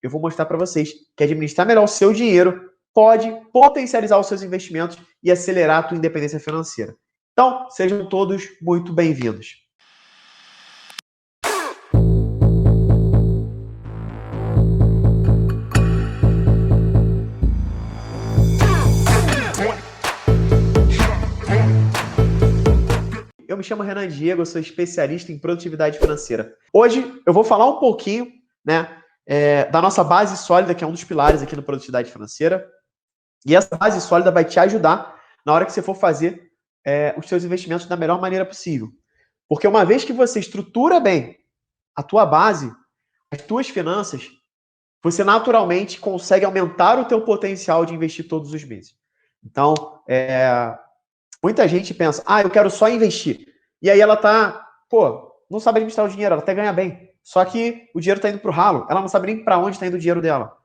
eu vou mostrar para vocês que administrar melhor o seu dinheiro pode potencializar os seus investimentos e acelerar a tua independência financeira. Então, sejam todos muito bem-vindos. Eu me chamo Renan Diego, eu sou especialista em produtividade financeira. Hoje eu vou falar um pouquinho, né, da nossa base sólida, que é um dos pilares aqui no Produtividade Financeira. E essa base sólida vai te ajudar na hora que você for fazer os seus investimentos da melhor maneira possível. Porque uma vez que você estrutura bem a tua base, as tuas finanças, você naturalmente consegue aumentar o teu potencial de investir todos os meses. Então, muita gente pensa, eu quero só investir. E aí ela não sabe administrar o dinheiro, ela até ganha bem. Só que o dinheiro está indo para o ralo, ela não sabe nem para onde está indo o dinheiro dela.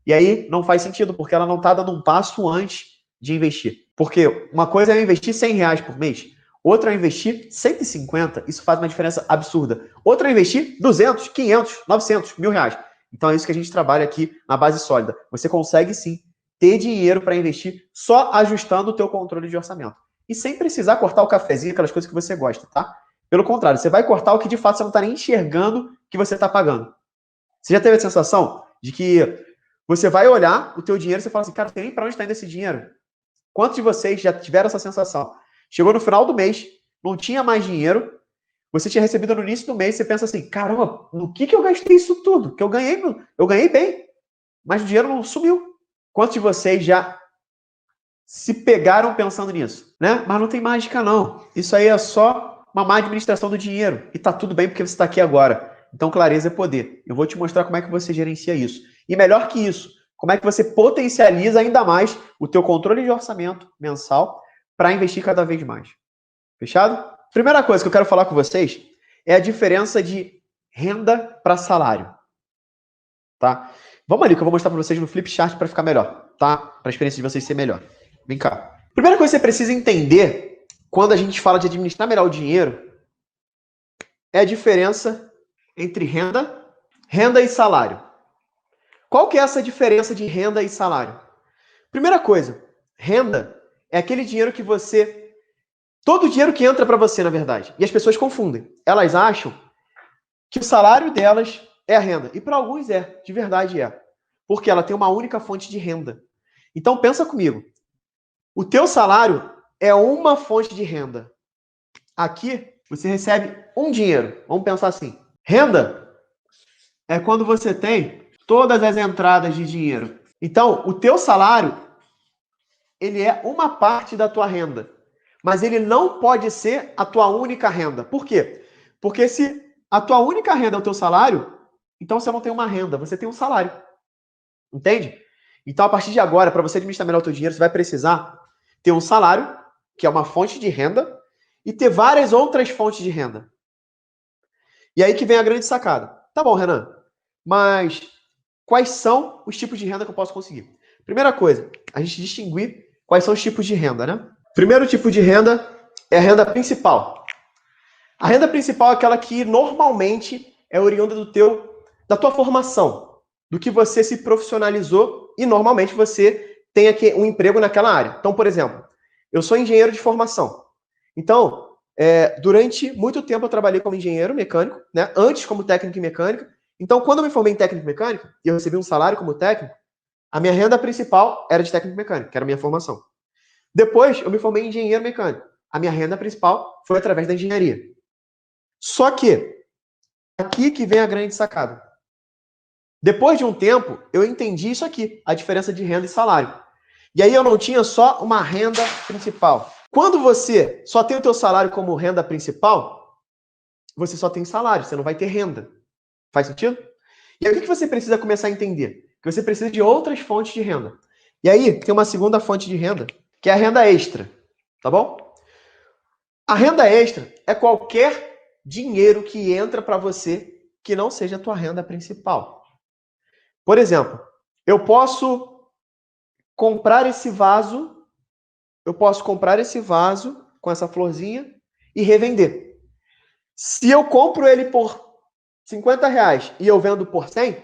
E aí não faz sentido, porque ela não está dando um passo antes de investir. Porque uma coisa é eu investir R$100 por mês, outra é eu investir 150, isso faz uma diferença absurda. Outra é eu investir 200, 500, 900, R$1.000. Então é isso que a gente trabalha aqui na base sólida. Você consegue sim ter dinheiro para investir só ajustando o teu controle de orçamento. E sem precisar cortar o cafezinho, aquelas coisas que você gosta, tá? Pelo contrário, você vai cortar o que de fato você não está nem enxergando que você está pagando. Você já teve a sensação de que você vai olhar o teu dinheiro e você fala assim, cara, não tem nem para onde está indo esse dinheiro? Quantos de vocês já tiveram essa sensação? Chegou no final do mês, não tinha mais dinheiro, você tinha recebido no início do mês, você pensa assim, caramba, no que eu gastei isso tudo? Que eu ganhei bem, mas o dinheiro não sumiu. Quantos de vocês já se pegaram pensando nisso, né? Mas não tem mágica não. Isso aí é só uma má administração do dinheiro. E tá tudo bem porque você está aqui agora. Então, clareza é poder. Eu vou te mostrar como é que você gerencia isso. E melhor que isso, como é que você potencializa ainda mais o teu controle de orçamento mensal para investir cada vez mais. Fechado? Primeira coisa que eu quero falar com vocês é a diferença de renda para salário. Tá? Vamos ali que eu vou mostrar para vocês no Flipchart para ficar melhor, tá? Para a experiência de vocês ser melhor. Vem cá. Primeira coisa que você precisa entender quando a gente fala de administrar melhor o dinheiro é a diferença entre renda e salário. Qual que é essa diferença de renda e salário? Primeira coisa, renda é aquele dinheiro que você... Todo o dinheiro que entra para você, na verdade. E as pessoas confundem. Elas acham que o salário delas é a renda. E para alguns de verdade é. Porque ela tem uma única fonte de renda. Então pensa comigo. O teu salário é uma fonte de renda. Aqui você recebe um dinheiro. Vamos pensar assim. Renda é quando você tem todas as entradas de dinheiro. Então, o teu salário, ele é uma parte da tua renda. Mas ele não pode ser a tua única renda. Por quê? Porque se a tua única renda é o teu salário, então você não tem uma renda, você tem um salário. Entende? Então, a partir de agora, para você administrar melhor o teu dinheiro, você vai precisar ter um salário, que é uma fonte de renda, e ter várias outras fontes de renda. E aí que vem a grande sacada. Tá bom, Renan, mas quais são os tipos de renda que eu posso conseguir? Primeira coisa, a gente distinguir quais são os tipos de renda, né? Primeiro tipo de renda é a renda principal. A renda principal é aquela que normalmente é oriunda da tua formação, do que você se profissionalizou e normalmente você tem aqui um emprego naquela área. Então, por exemplo, eu sou engenheiro de formação. Então, durante muito tempo eu trabalhei como engenheiro mecânico, né? Antes como técnico em mecânica. Então, quando eu me formei em técnico mecânico e eu recebi um salário como técnico, a minha renda principal era de técnico mecânico, que era a minha formação. Depois, eu me formei em engenheiro mecânico. A minha renda principal foi através da engenharia. Só que, aqui que vem a grande sacada. Depois de um tempo, eu entendi isso aqui, a diferença de renda e salário. E aí eu não tinha só uma renda principal. Quando você só tem o teu salário como renda principal, você só tem salário, você não vai ter renda. Faz sentido? E aí o que você precisa começar a entender? Que você precisa de outras fontes de renda. E aí tem uma segunda fonte de renda, que é a renda extra, tá bom? A renda extra é qualquer dinheiro que entra para você que não seja a tua renda principal. Por exemplo, eu posso comprar esse vaso com essa florzinha e revender. Se eu compro ele por R$50 e eu vendo por 100,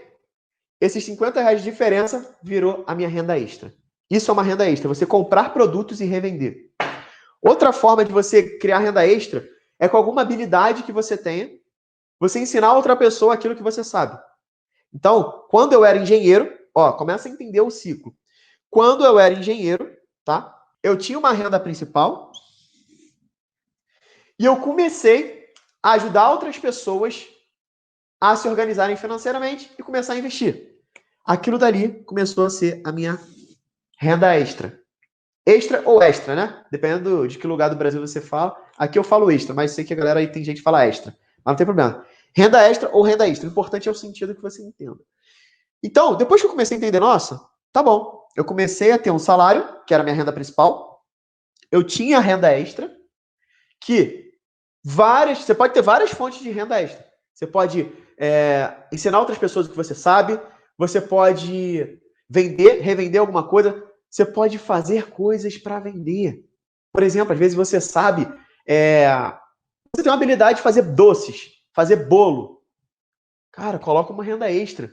esses R$ 50 de diferença virou a minha renda extra. Isso é uma renda extra, você comprar produtos e revender. Outra forma de você criar renda extra é com alguma habilidade que você tenha, você ensinar outra pessoa aquilo que você sabe. Então, quando eu era engenheiro, começa a entender o ciclo. Quando eu era engenheiro, tá? Eu tinha uma renda principal e eu comecei a ajudar outras pessoas a se organizarem financeiramente e começar a investir. Aquilo dali começou a ser a minha renda extra. Extra ou extra, né? Dependendo de que lugar do Brasil você fala. Aqui eu falo extra, mas sei que a galera aí tem gente que fala extra. Mas não tem problema. Renda extra ou renda extra. O importante é o sentido que você entenda. Então, depois que eu comecei a entender, nossa, tá bom. Eu comecei a ter um salário, que era a minha renda principal. Eu tinha renda extra, que você pode ter várias fontes de renda extra. Você pode ensinar outras pessoas o que você sabe. Você pode vender, revender alguma coisa. Você pode fazer coisas para vender. Por exemplo, às vezes você sabe, você tem uma habilidade de fazer doces, fazer bolo. Cara, coloca uma renda extra.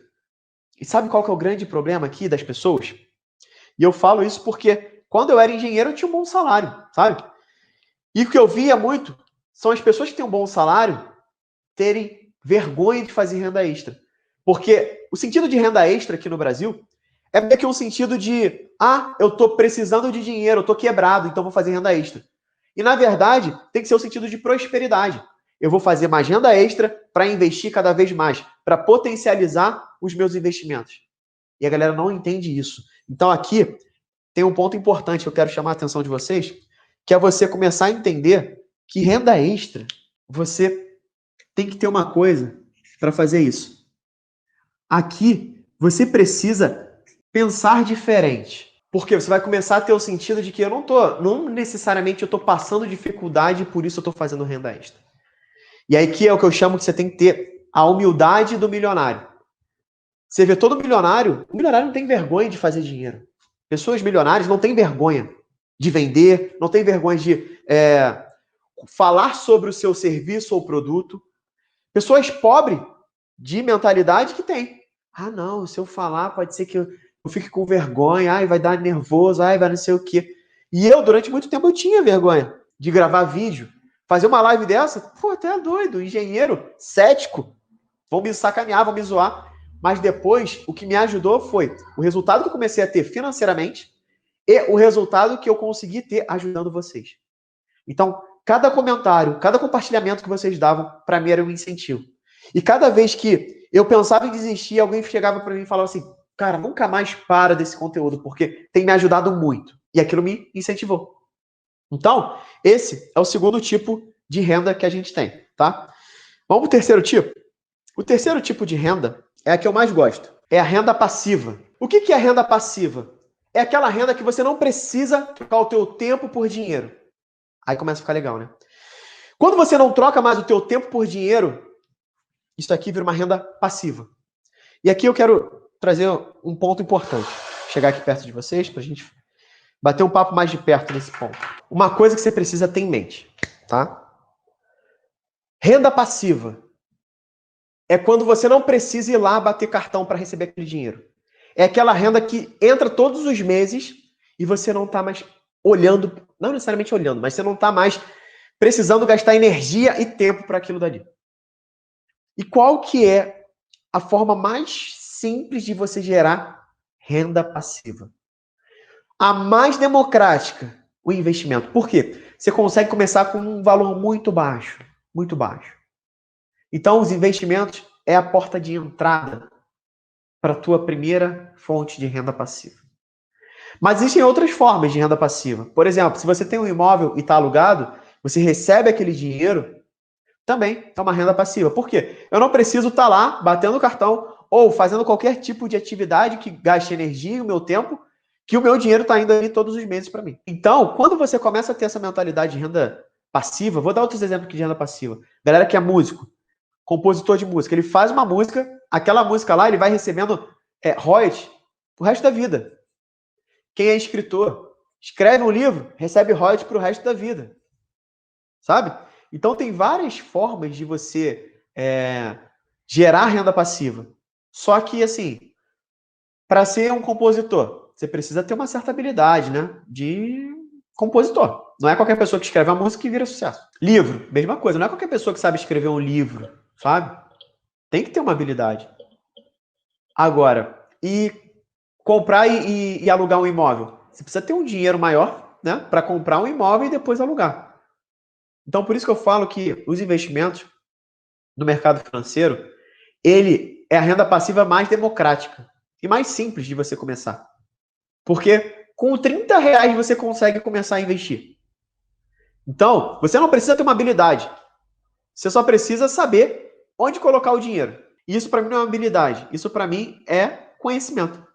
E sabe qual que é o grande problema aqui das pessoas? E eu falo isso porque quando eu era engenheiro eu tinha um bom salário, sabe? E o que eu via muito são as pessoas que têm um bom salário terem vergonha de fazer renda extra. Porque o sentido de renda extra aqui no Brasil é meio que um sentido de, eu tô precisando de dinheiro, eu tô quebrado, então vou fazer renda extra. E na verdade, tem que ser o sentido de prosperidade. Eu vou fazer mais renda extra para investir cada vez mais, para potencializar os meus investimentos. E a galera não entende isso. Então aqui tem um ponto importante que eu quero chamar a atenção de vocês, que é você começar a entender que renda extra, você tem que ter uma coisa para fazer isso. Aqui, você precisa pensar diferente. Porque você vai começar a ter o sentido de que não necessariamente eu estou passando dificuldade e por isso eu estou fazendo renda extra. E aí que é o que eu chamo que você tem que ter a humildade do milionário. Você vê todo milionário, o milionário não tem vergonha de fazer dinheiro. Pessoas milionárias não têm vergonha de vender, não têm vergonha de falar sobre o seu serviço ou produto. Pessoas pobres de mentalidade que tem. Não, se eu falar pode ser que eu fique com vergonha, vai dar nervoso, vai não sei o quê. E eu, durante muito tempo, eu tinha vergonha de gravar vídeo. Fazer uma live dessa, até é doido, engenheiro, cético. Vão me sacanear, vão me zoar. Mas depois, o que me ajudou foi o resultado que eu comecei a ter financeiramente e o resultado que eu consegui ter ajudando vocês. Então, cada comentário, cada compartilhamento que vocês davam, para mim era um incentivo. E cada vez que eu pensava em desistir, alguém chegava para mim e falava assim, cara, nunca mais para desse conteúdo, porque tem me ajudado muito. E aquilo me incentivou. Então, esse é o segundo tipo de renda que a gente tem, tá? Vamos para o terceiro tipo? O terceiro tipo de renda é a que eu mais gosto. É a renda passiva. O que é a renda passiva? É aquela renda que você não precisa trocar o teu tempo por dinheiro. Aí começa a ficar legal, né? Quando você não troca mais o teu tempo por dinheiro, isso aqui vira uma renda passiva. E aqui eu quero trazer um ponto importante. Chegar aqui perto de vocês para a gente bater um papo mais de perto nesse ponto. Uma coisa que você precisa ter em mente, tá? Renda passiva é quando você não precisa ir lá bater cartão para receber aquele dinheiro. É aquela renda que entra todos os meses e você não está mais olhando, não necessariamente olhando, mas você não está mais precisando gastar energia e tempo para aquilo dali. E qual que é a forma mais simples de você gerar renda passiva? A mais democrática, o investimento. Por quê? Você consegue começar com um valor muito baixo, muito baixo. Então, os investimentos é a porta de entrada para a tua primeira fonte de renda passiva. Mas existem outras formas de renda passiva. Por exemplo, se você tem um imóvel e está alugado, você recebe aquele dinheiro, também é uma renda passiva. Por quê? Eu não preciso estar lá batendo cartão ou fazendo qualquer tipo de atividade que gaste energia e o meu tempo, que o meu dinheiro está indo ali todos os meses para mim. Então, quando você começa a ter essa mentalidade de renda passiva, vou dar outros exemplos aqui de renda passiva. Galera que é músico, compositor de música, ele faz uma música, aquela música lá, ele vai recebendo royalties pro resto da vida. Quem é escritor, escreve um livro, recebe royalties pro resto da vida. Sabe? Então, tem várias formas de você gerar renda passiva. Só que, assim, Para ser um compositor, você precisa ter uma certa habilidade, né? De compositor. Não é qualquer pessoa que escreve uma música que vira sucesso. Livro, mesma coisa. Não é qualquer pessoa que sabe escrever um livro, sabe? Tem que ter uma habilidade. Agora, e comprar e alugar um imóvel? Você precisa ter um dinheiro maior, né? Para comprar um imóvel e depois alugar. Então, por isso que eu falo que os investimentos no mercado financeiro, ele é a renda passiva mais democrática e mais simples de você começar. Porque com R$ 30 você consegue começar a investir. Então, você não precisa ter uma habilidade. Você só precisa saber onde colocar o dinheiro. E isso para mim não é uma habilidade. Isso para mim é conhecimento.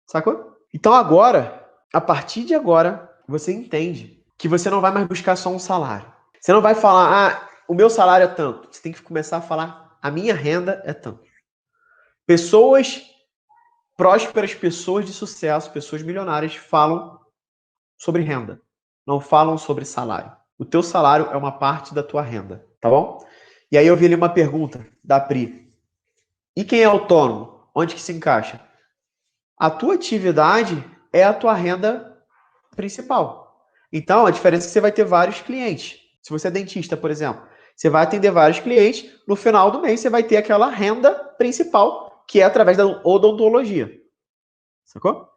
Sacou? Então agora, a partir de agora, você entende que você não vai mais buscar só um salário. Você não vai falar, o meu salário é tanto. Você tem que começar a falar, a minha renda é tanto. Pessoas prósperas, pessoas de sucesso, pessoas milionárias falam sobre renda. Não falam sobre salário. O teu salário é uma parte da tua renda, tá bom? E aí eu vi ali uma pergunta da Pri. E quem é autônomo? Onde que se encaixa? A tua atividade é a tua renda principal. Então, a diferença é que você vai ter vários clientes. Se você é dentista, por exemplo, você vai atender vários clientes, no final do mês você vai ter aquela renda principal, que é através da odontologia. Sacou?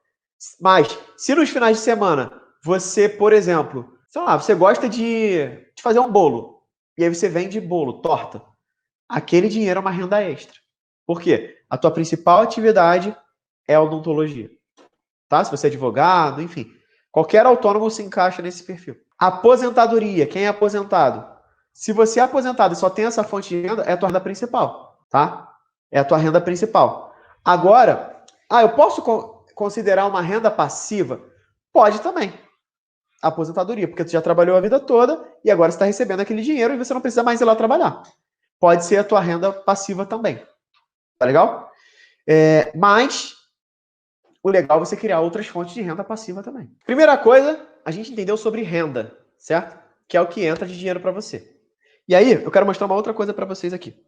Mas, se nos finais de semana você, por exemplo, sei lá, você gosta de fazer um bolo, e aí você vende bolo, torta, aquele dinheiro é uma renda extra. Por quê? A tua principal atividade é a odontologia. Tá? Se você é advogado, enfim. Qualquer autônomo se encaixa nesse perfil. Aposentadoria. Quem é aposentado? Se você é aposentado e só tem essa fonte de renda, é a tua renda principal, tá? É a tua renda principal. Agora, eu posso considerar uma renda passiva? Pode também. Aposentadoria, porque tu já trabalhou a vida toda e agora você está recebendo aquele dinheiro e você não precisa mais ir lá trabalhar. Pode ser a tua renda passiva também. Tá legal? Mas o legal é você criar outras fontes de renda passiva também. Primeira coisa, a gente entendeu sobre renda, certo? Que é o que entra de dinheiro para você. E aí, eu quero mostrar uma outra coisa para vocês aqui.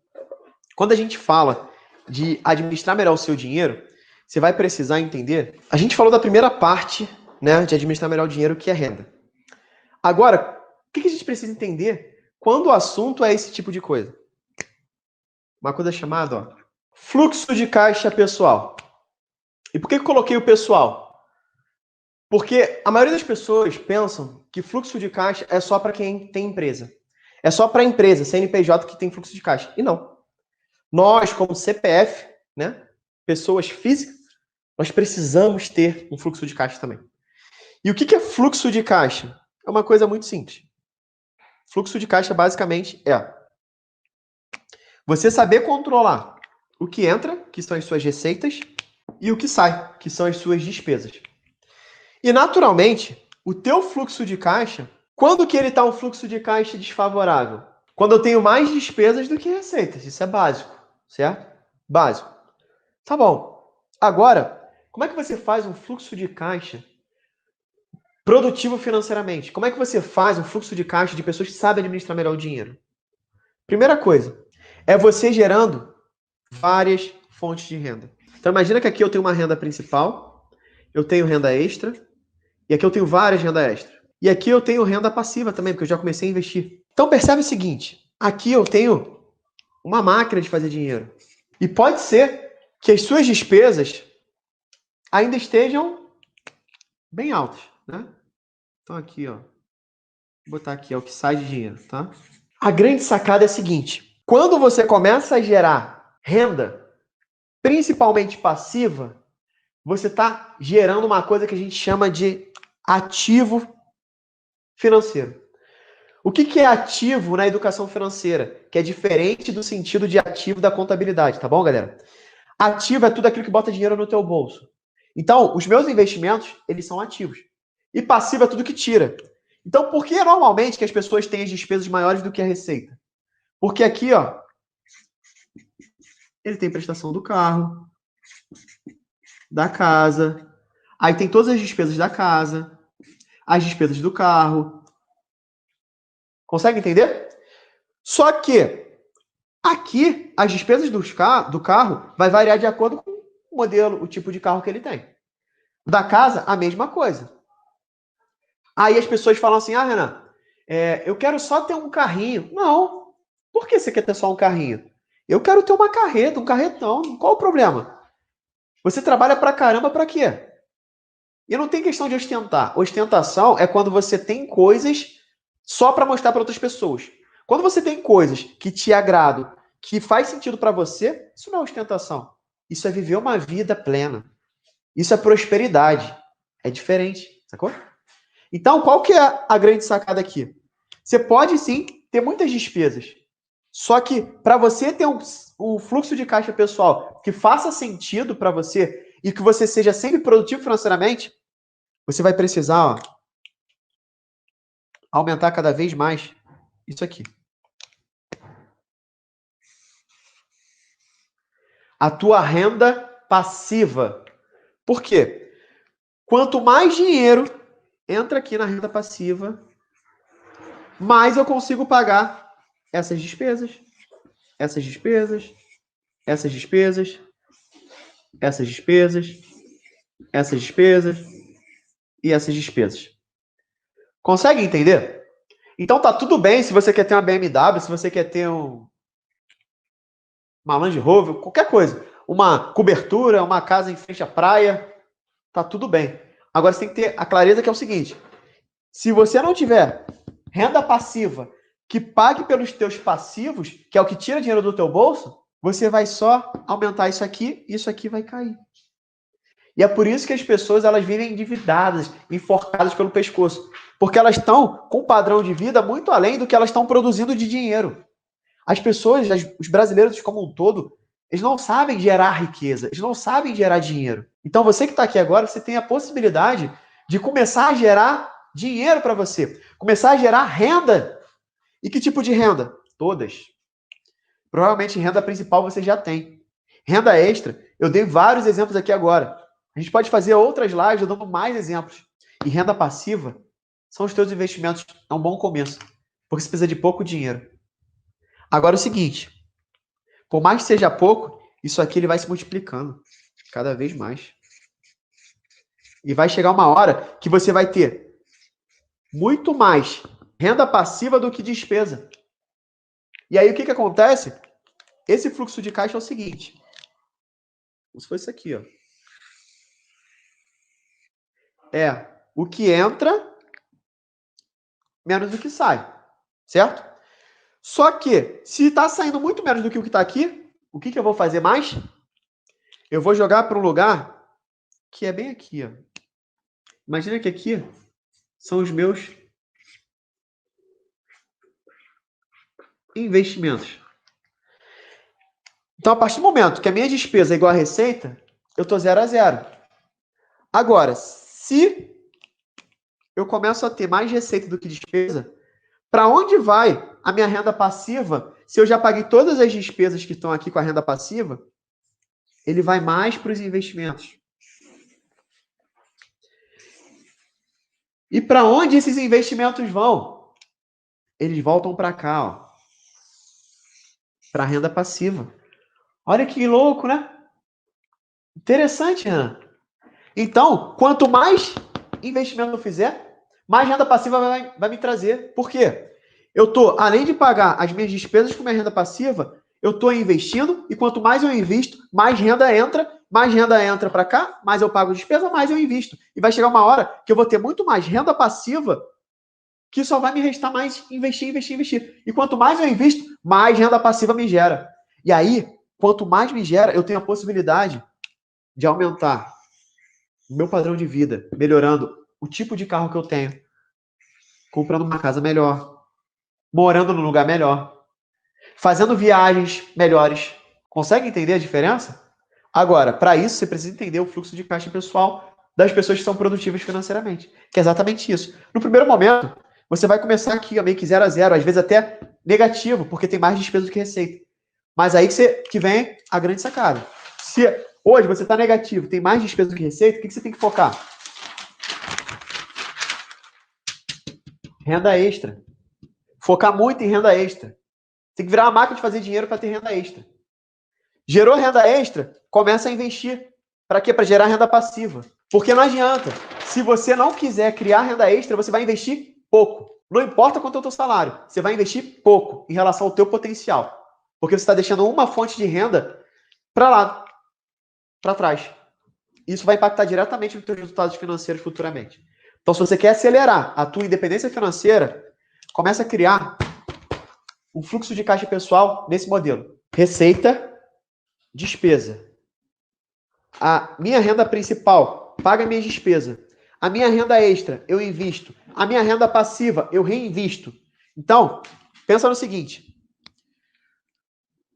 Quando a gente fala de administrar melhor o seu dinheiro, você vai precisar entender. A gente falou da primeira parte, né, de administrar melhor o dinheiro, que é renda. Agora, o que a gente precisa entender quando o assunto é esse tipo de coisa? Uma coisa chamada, fluxo de caixa pessoal. E por que eu coloquei o pessoal? Porque a maioria das pessoas pensam que fluxo de caixa é só para quem tem empresa. É só para a empresa, CNPJ, que tem fluxo de caixa. E não. Nós, como CPF, né, pessoas físicas, nós precisamos ter um fluxo de caixa também. E o que é fluxo de caixa? É uma coisa muito simples. Fluxo de caixa, basicamente, é você saber controlar o que entra, que são as suas receitas, e o que sai, que são as suas despesas. E, naturalmente, o teu fluxo de caixa, quando que ele está um fluxo de caixa desfavorável? Quando eu tenho mais despesas do que receitas. Isso é básico, certo? Básico. Tá bom. Agora, como é que você faz um fluxo de caixa produtivo financeiramente? Como é que você faz um fluxo de caixa de pessoas que sabem administrar melhor o dinheiro? Primeira coisa, é você gerando várias fontes de renda. Então, imagina que aqui eu tenho uma renda principal, eu tenho renda extra, e aqui eu tenho várias rendas extras. E aqui eu tenho renda passiva também, porque eu já comecei a investir. Então percebe o seguinte, aqui eu tenho uma máquina de fazer dinheiro. E pode ser que as suas despesas ainda estejam bem altas, né? Então aqui, ó, vou botar aqui, é o que sai de dinheiro, tá? A grande sacada é a seguinte, quando você começa a gerar renda, principalmente passiva, você está gerando uma coisa que a gente chama de ativo financeiro. O que é ativo na educação financeira? Que é diferente do sentido de ativo da contabilidade, tá bom, galera? Ativo é tudo aquilo que bota dinheiro no teu bolso. Então, os meus investimentos, eles são ativos. E passivo é tudo que tira. Então, por que normalmente que as pessoas têm as despesas maiores do que a receita? Porque aqui, ó, ele tem prestação do carro, da casa, aí tem todas as despesas da casa, as despesas do carro. Consegue entender? Só que aqui, as despesas do carro vai variar de acordo com o modelo, o tipo de carro que ele tem. Da casa, a mesma coisa. Aí as pessoas falam assim, ah, Renan, eu quero só ter um carrinho. Não. Por que você quer ter só um carrinho? Eu quero ter uma carreta, um carretão. Qual o problema? Você trabalha pra caramba pra quê? E não tem questão de ostentar. Ostentação é quando você tem coisas só para mostrar para outras pessoas. Quando você tem coisas que te agradam, que faz sentido para você, isso não é ostentação. Isso é viver uma vida plena. Isso é prosperidade. É diferente, sacou? Então, qual que é a grande sacada aqui? Você pode sim ter muitas despesas. Só que para você ter um fluxo de caixa pessoal que faça sentido para você e que você seja sempre produtivo financeiramente, você vai precisar, ó, aumentar cada vez mais isso aqui. A tua renda passiva. Por quê? Quanto mais dinheiro entra aqui na renda passiva, mais eu consigo pagar essas despesas, essas despesas, essas despesas, essas despesas, essas despesas e essas despesas. Consegue entender? Então tá tudo bem se você quer ter uma BMW, se você quer ter uma Land Rover, qualquer coisa. Uma cobertura, uma casa em frente à praia, tá tudo bem. Agora você tem que ter a clareza que é o seguinte: se você não tiver renda passiva que pague pelos teus passivos, que é o que tira dinheiro do teu bolso, você vai só aumentar isso aqui e isso aqui vai cair. E é por isso que as pessoas elas vivem endividadas, enforcadas pelo pescoço, porque elas estão com um padrão de vida muito além do que elas estão produzindo de dinheiro. As pessoas, os brasileiros como um todo, eles não sabem gerar riqueza, eles não sabem gerar dinheiro. Então você que está aqui agora, você tem a possibilidade de começar a gerar dinheiro para você, começar a gerar renda. E que tipo de renda? Todas. Provavelmente renda principal você já tem. Renda extra, eu dei vários exemplos aqui agora. A gente pode fazer outras lives dando mais exemplos. E renda passiva são os teus investimentos. É um bom começo, porque você precisa de pouco dinheiro. Agora é o seguinte, por mais que seja pouco, isso aqui ele vai se multiplicando cada vez mais. E vai chegar uma hora que você vai ter muito mais renda passiva do que despesa. E aí o que acontece? Esse fluxo de caixa é o seguinte. Como se fosse isso aqui, ó. É o que entra menos do que sai. Certo? Só que, se está saindo muito menos do que o que está aqui, o que eu vou fazer mais? Eu vou jogar para um lugar que é bem aqui, ó. Imagina que aqui são os meus investimentos. Então, a partir do momento que a minha despesa é igual à receita, eu estou 0 a 0. Agora, se eu começo a ter mais receita do que despesa, para onde vai a minha renda passiva? Se eu já paguei todas as despesas que estão aqui com a renda passiva, ele vai mais para os investimentos. E para onde esses investimentos vão? Eles voltam para cá, ó, para a renda passiva. Olha que louco, né? Interessante, Ana. Então, quanto mais investimento eu fizer, mais renda passiva vai me trazer. Por quê? Eu tô, além de pagar as minhas despesas com minha renda passiva, eu estou investindo e quanto mais eu invisto, mais renda entra para cá, mais eu pago despesa, mais eu invisto. E vai chegar uma hora que eu vou ter muito mais renda passiva que só vai me restar mais investir. E quanto mais eu invisto, mais renda passiva me gera. E aí, quanto mais me gera, eu tenho a possibilidade de aumentar o meu padrão de vida, melhorando o tipo de carro que eu tenho, comprando uma casa melhor, morando num lugar melhor, fazendo viagens melhores. Consegue entender a diferença? Agora, para isso, você precisa entender o fluxo de caixa pessoal das pessoas que são produtivas financeiramente, que é exatamente isso. No primeiro momento, você vai começar aqui, meio que 0 a 0, às vezes até negativo, porque tem mais despesa do que receita. Mas aí que vem a grande sacada. Se hoje você está negativo, tem mais despesa do que receita, o que você tem que focar? Renda extra. Focar muito em renda extra. Tem que virar uma máquina de fazer dinheiro para ter renda extra. Gerou renda extra, começa a investir. Para quê? Para gerar renda passiva. Porque não adianta. Se você não quiser criar renda extra, você vai investir pouco. Não importa quanto é o teu salário, você vai investir pouco em relação ao teu potencial. Porque você está deixando uma fonte de renda para lá, para trás. Isso vai impactar diretamente nos teus resultados financeiros futuramente. Então, se você quer acelerar a tua independência financeira, começa a criar um fluxo de caixa pessoal nesse modelo. Receita, despesa. A minha renda principal paga minhas despesas. A minha renda extra, eu invisto. A minha renda passiva, eu reinvisto. Então, pensa no seguinte.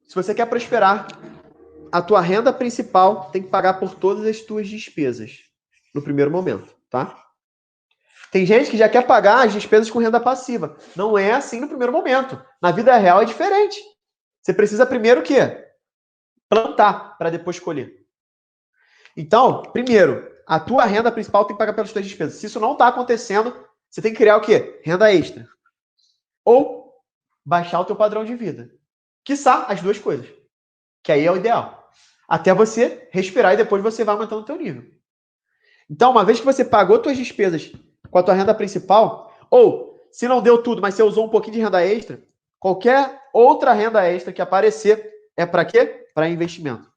Se você quer prosperar, a tua renda principal tem que pagar por todas as tuas despesas no primeiro momento, tá? Tem gente que já quer pagar as despesas com renda passiva. Não é assim no primeiro momento. Na vida real é diferente. Você precisa primeiro o quê? Plantar para depois colher. Então, primeiro, a tua renda principal tem que pagar pelas tuas despesas. Se isso não está acontecendo, você tem que criar o quê? Renda extra. Ou baixar o teu padrão de vida. Quiçá as duas coisas. Que aí é o ideal. Até você respirar e depois você vai aumentando o teu nível. Então, uma vez que você pagou suas despesas com a tua renda principal, ou se não deu tudo, mas você usou um pouquinho de renda extra, qualquer outra renda extra que aparecer é para quê? Para investimento.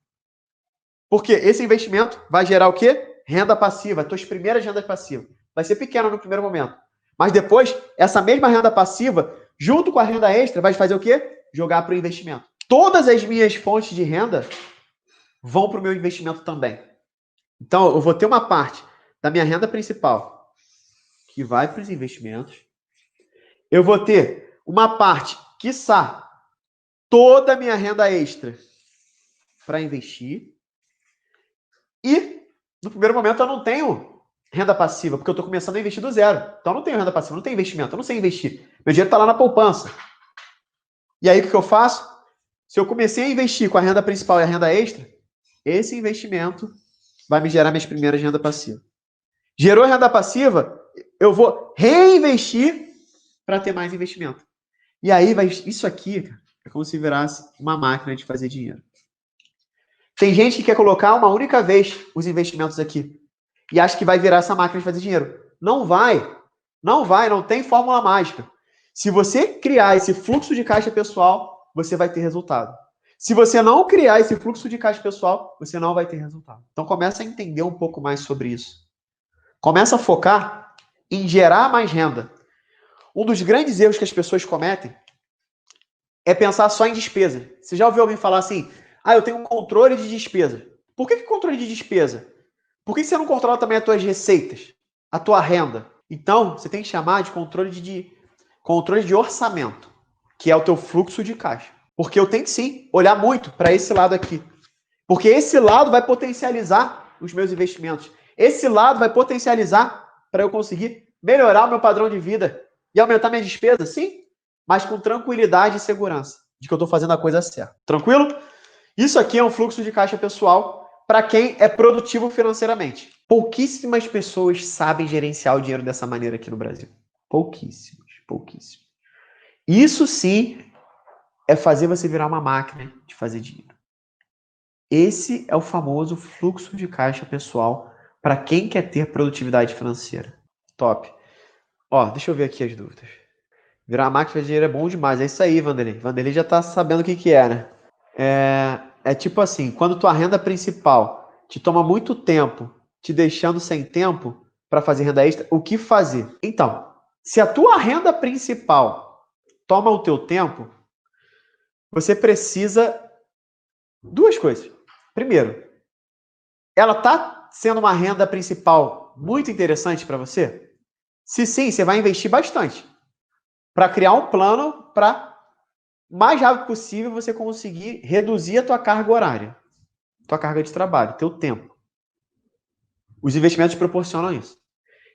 Porque esse investimento vai gerar o quê? Renda passiva, tuas primeiras rendas passivas. Vai ser pequena no primeiro momento. Mas depois, essa mesma renda passiva, junto com a renda extra, vai fazer o quê? Jogar para o investimento. Todas as minhas fontes de renda vão para o meu investimento também. Então, eu vou ter uma parte da minha renda principal que vai para os investimentos. Eu vou ter uma parte, quiçá, toda a minha renda extra para investir. E, no primeiro momento, eu não tenho renda passiva, porque eu estou começando a investir do zero. Então, eu não tenho renda passiva, não tenho investimento, eu não sei investir. Meu dinheiro está lá na poupança. E aí, o que eu faço? Se eu comecei a investir com a renda principal e a renda extra, esse investimento vai me gerar minhas primeiras rendas passivas. Gerou renda passiva, eu vou reinvestir para ter mais investimento. E aí, isso aqui é como se virasse uma máquina de fazer dinheiro. Tem gente que quer colocar uma única vez os investimentos aqui e acha que vai virar essa máquina de fazer dinheiro. Não vai. Não vai, não tem fórmula mágica. Se você criar esse fluxo de caixa pessoal, você vai ter resultado. Se você não criar esse fluxo de caixa pessoal, você não vai ter resultado. Então começa a entender um pouco mais sobre isso. Começa a focar em gerar mais renda. Um dos grandes erros que as pessoas cometem é pensar só em despesa. Você já ouviu alguém falar assim: eu tenho um controle de despesa. Por que controle de despesa? Por que você não controla também as tuas receitas, a tua renda? Então, você tem que chamar de controle de orçamento, que é o teu fluxo de caixa. Porque eu tenho que sim olhar muito para esse lado aqui. Porque esse lado vai potencializar os meus investimentos. Esse lado vai potencializar para eu conseguir melhorar o meu padrão de vida e aumentar minha despesa, sim, mas com tranquilidade e segurança de que eu estou fazendo a coisa certa. Tranquilo? Isso aqui é um fluxo de caixa pessoal para quem é produtivo financeiramente. Pouquíssimas pessoas sabem gerenciar o dinheiro dessa maneira aqui no Brasil. Pouquíssimas. Isso sim é fazer você virar uma máquina de fazer dinheiro. Esse é o famoso fluxo de caixa pessoal para quem quer ter produtividade financeira. Top. Deixa eu ver aqui as dúvidas. Virar uma máquina de dinheiro é bom demais. É isso aí, Vanderlei. Vanderlei já está sabendo o que é, né? É tipo assim, quando tua renda principal te toma muito tempo, te deixando sem tempo para fazer renda extra, o que fazer? Então, se a tua renda principal toma o teu tempo, você precisa duas coisas. Primeiro, ela está sendo uma renda principal muito interessante para você? Se sim, você vai investir bastante para criar um plano para mais rápido possível você conseguir reduzir a tua carga horária, tua carga de trabalho, teu tempo. Os investimentos proporcionam isso.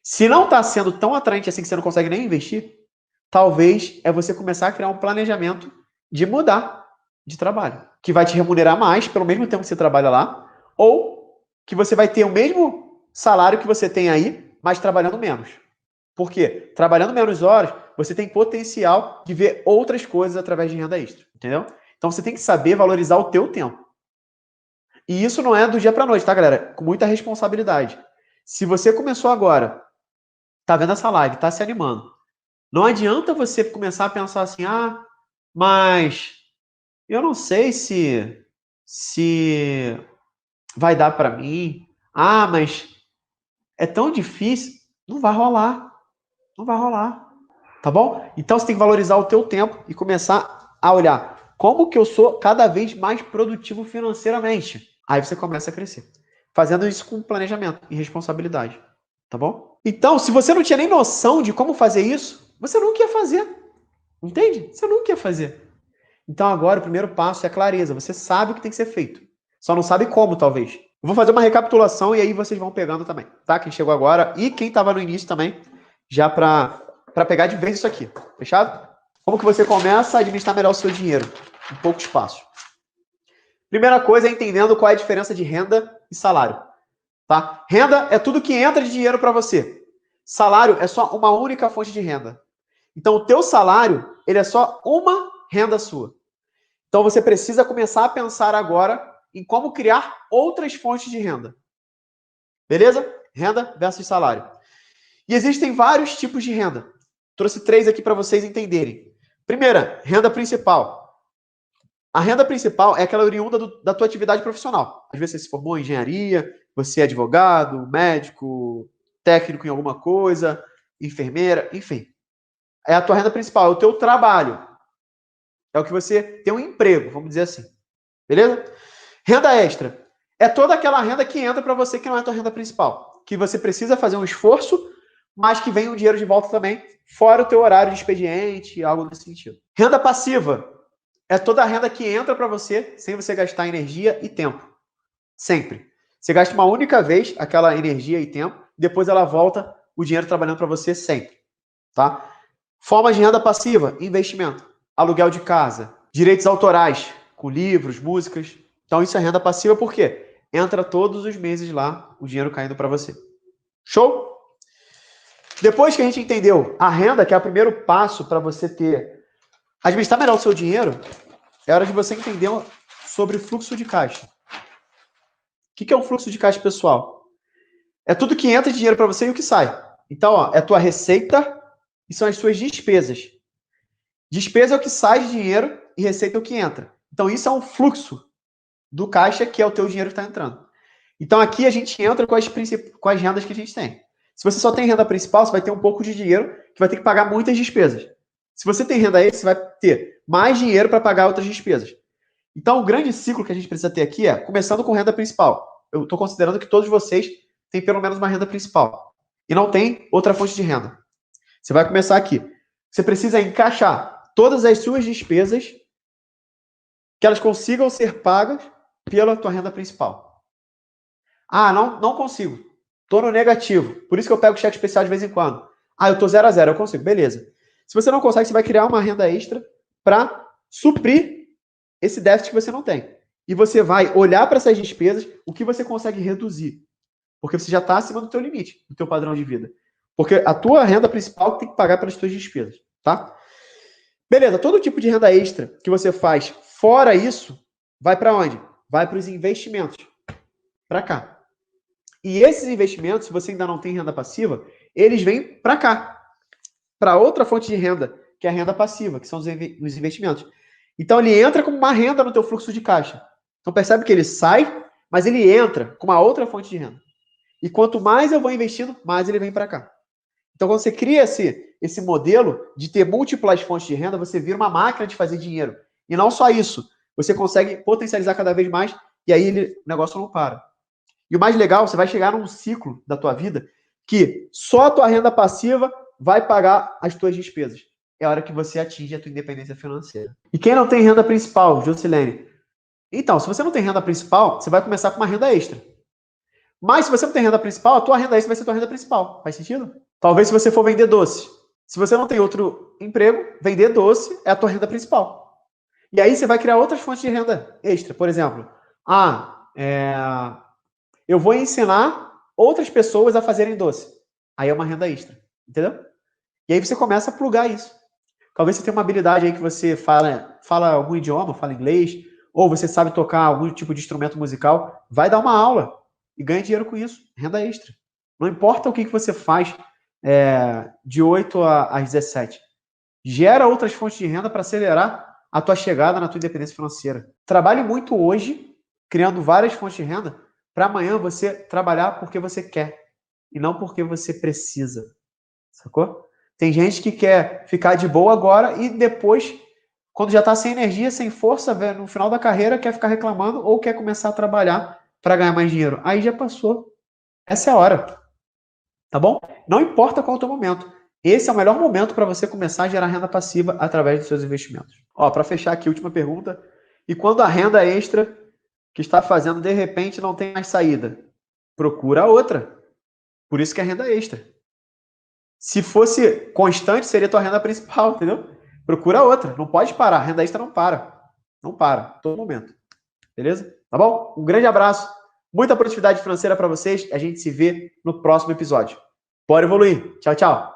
Se não está sendo tão atraente assim que você não consegue nem investir, talvez é você começar a criar um planejamento de mudar de trabalho, que vai te remunerar mais pelo mesmo tempo que você trabalha lá, ou que você vai ter o mesmo salário que você tem aí, mas trabalhando menos. Por quê? Trabalhando menos horas, você tem potencial de ver outras coisas através de renda extra, entendeu? Então você tem que saber valorizar o teu tempo. E isso não é do dia para noite, tá, galera? Com muita responsabilidade. Se você começou agora, tá vendo essa live, tá se animando, não adianta você começar a pensar assim, mas eu não sei se vai dar para mim. Mas é tão difícil. Não vai rolar. Não vai rolar. Tá bom? Então você tem que valorizar o teu tempo e começar a olhar como que eu sou cada vez mais produtivo financeiramente. Aí você começa a crescer. Fazendo isso com planejamento e responsabilidade. Tá bom? Então, se você não tinha nem noção de como fazer isso, você nunca ia fazer. Entende? Você nunca ia fazer. Então agora o primeiro passo é a clareza. Você sabe o que tem que ser feito. Só não sabe como, talvez. Eu vou fazer uma recapitulação e aí vocês vão pegando também, tá? Quem chegou agora e quem estava no início também, já para pegar de vez isso aqui. Fechado? Como que você começa a administrar melhor o seu dinheiro? Em poucos passos. Primeira coisa é entendendo qual é a diferença de renda e salário. Tá? Renda é tudo que entra de dinheiro para você. Salário é só uma única fonte de renda. Então, o teu salário, ele é só uma renda sua. Então, você precisa começar a pensar agora em como criar outras fontes de renda. Beleza? Renda versus salário. E existem vários tipos de renda. Trouxe 3 aqui para vocês entenderem. Primeira, renda principal. A renda principal é aquela oriunda da tua atividade profissional. Às vezes você se formou em engenharia, você é advogado, médico, técnico em alguma coisa, enfermeira, enfim. É a tua renda principal, é o teu trabalho. É o que você tem um emprego, vamos dizer assim. Beleza? Renda extra. É toda aquela renda que entra para você que não é a tua renda principal. Que você precisa fazer um esforço, mas que vem um dinheiro de volta também, fora o teu horário de expediente, algo nesse sentido. Renda passiva. É toda a renda que entra para você sem você gastar energia e tempo. Sempre. Você gasta uma única vez aquela energia e tempo, depois ela volta o dinheiro trabalhando para você sempre. Tá? Formas de renda passiva, investimento, aluguel de casa, direitos autorais, com livros, músicas. Então isso é renda passiva por quê? Entra todos os meses lá o dinheiro caindo para você. Show? Depois que a gente entendeu a renda, que é o primeiro passo para você administrar melhor o seu dinheiro, é hora de você entender sobre fluxo de caixa. O que é um fluxo de caixa, pessoal? É tudo que entra de dinheiro para você e o que sai. Então, é a tua receita e são as suas despesas. Despesa é o que sai de dinheiro e receita é o que entra. Então, isso é um fluxo do caixa, que é o teu dinheiro que está entrando. Então, aqui a gente entra com as rendas que a gente tem. Se você só tem renda principal, você vai ter um pouco de dinheiro que vai ter que pagar muitas despesas. Se você tem renda extra, você vai ter mais dinheiro para pagar outras despesas. Então, o grande ciclo que a gente precisa ter aqui é, começando com renda principal. Eu estou considerando que todos vocês têm pelo menos uma renda principal. E não tem outra fonte de renda. Você vai começar aqui. Você precisa encaixar todas as suas despesas que elas consigam ser pagas pela tua renda principal. Não consigo. Estou no negativo. Por isso que eu pego o cheque especial de vez em quando. Eu estou 0 a 0, eu consigo. Beleza. Se você não consegue, você vai criar uma renda extra para suprir esse déficit que você não tem. E você vai olhar para essas despesas, o que você consegue reduzir. Porque você já está acima do teu limite, do teu padrão de vida. Porque a tua renda principal tem que pagar pelas tuas despesas, tá? Beleza, todo tipo de renda extra que você faz fora isso, vai para onde? Vai para os investimentos. Para cá. E esses investimentos, se você ainda não tem renda passiva, eles vêm para cá. Para outra fonte de renda, que é a renda passiva, que são os investimentos. Então, ele entra como uma renda no teu fluxo de caixa. Então, percebe que ele sai, mas ele entra com uma outra fonte de renda. E quanto mais eu vou investindo, mais ele vem para cá. Então, quando você cria esse modelo de ter múltiplas fontes de renda, você vira uma máquina de fazer dinheiro. E não só isso, você consegue potencializar cada vez mais e aí o negócio não para. E o mais legal, você vai chegar num ciclo da tua vida que só a tua renda passiva vai pagar as tuas despesas. É a hora que você atinge a tua independência financeira. E quem não tem renda principal, Jusilene? Então, se você não tem renda principal, você vai começar com uma renda extra. Mas se você não tem renda principal, a tua renda extra vai ser a tua renda principal. Faz sentido? Talvez se você for vender doce. Se você não tem outro emprego, vender doce é a tua renda principal. E aí você vai criar outras fontes de renda extra. Por exemplo, eu vou ensinar outras pessoas a fazerem doce. Aí é uma renda extra. Entendeu? E aí você começa a plugar isso. Talvez você tenha uma habilidade aí que você fala algum idioma, fala inglês, ou você sabe tocar algum tipo de instrumento musical, vai dar uma aula e ganha dinheiro com isso, renda extra. Não importa o que você faz de 8 às 17. Gera outras fontes de renda para acelerar a tua chegada na tua independência financeira. Trabalhe muito hoje, criando várias fontes de renda, para amanhã você trabalhar porque você quer e não porque você precisa. Sacou? Tem gente que quer ficar de boa agora e depois, quando já está sem energia, sem força, no final da carreira, quer ficar reclamando ou quer começar a trabalhar para ganhar mais dinheiro. Aí já passou. Essa é a hora. Tá bom? Não importa qual é o teu momento. Esse é o melhor momento para você começar a gerar renda passiva através dos seus investimentos. Ó, para fechar aqui, última pergunta. E quando a renda extra que está fazendo, de repente, não tem mais saída? Procura outra. Por isso que é renda extra. Se fosse constante, seria tua renda principal, entendeu? Procura outra. Não pode parar. A renda extra não para. Não para. Todo momento. Beleza? Tá bom? Um grande abraço. Muita produtividade financeira para vocês. A gente se vê no próximo episódio. Bora evoluir. Tchau, tchau.